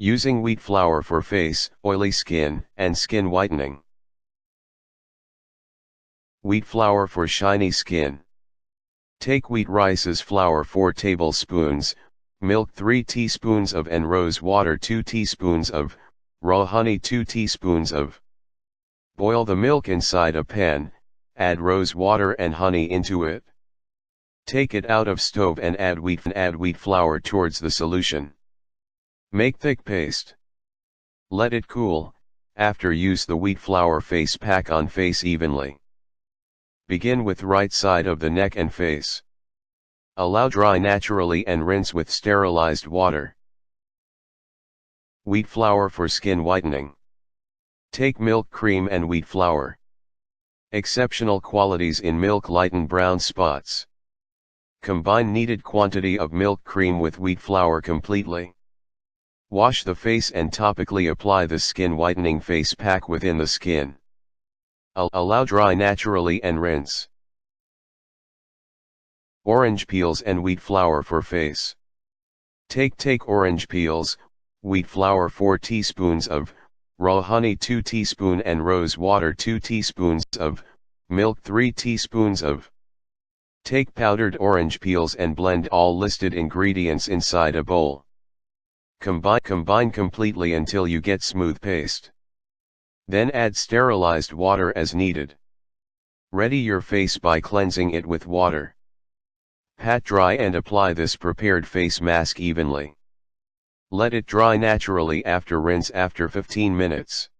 Using wheat flour for face, oily skin, and skin whitening. Wheat flour for shiny skin. Take wheat rice's flour 4 tablespoons, milk 3 teaspoons of and rose water 2 teaspoons of, raw honey 2 teaspoons of. Boil the milk inside a pan, add rose water and honey into it. Take it out of stove and add wheat flour towards the solution. Make thick paste. Let it cool. After use the wheat flour face pack on face evenly. Begin with right side of the neck and face. Allow dry naturally and rinse with sterilized water. Wheat flour for skin whitening. Take milk cream and wheat flour. Exceptional qualities in milk lighten brown spots. Combine needed quantity of milk cream with wheat flour completely. Wash the face and topically apply the skin whitening face pack within the skin. Allow dry naturally and rinse. Orange peels and wheat flour for face. Take orange peels, wheat flour 4 teaspoons of, raw honey 2 teaspoons and rose water 2 teaspoons of, milk 3 teaspoons of. Take powdered orange peels and blend all listed ingredients inside a bowl. Combine completely until you get smooth paste. Then add sterilized water as needed. Ready your face by cleansing it with water. Pat dry and apply this prepared face mask evenly. Let it dry naturally after rinse after 15 minutes.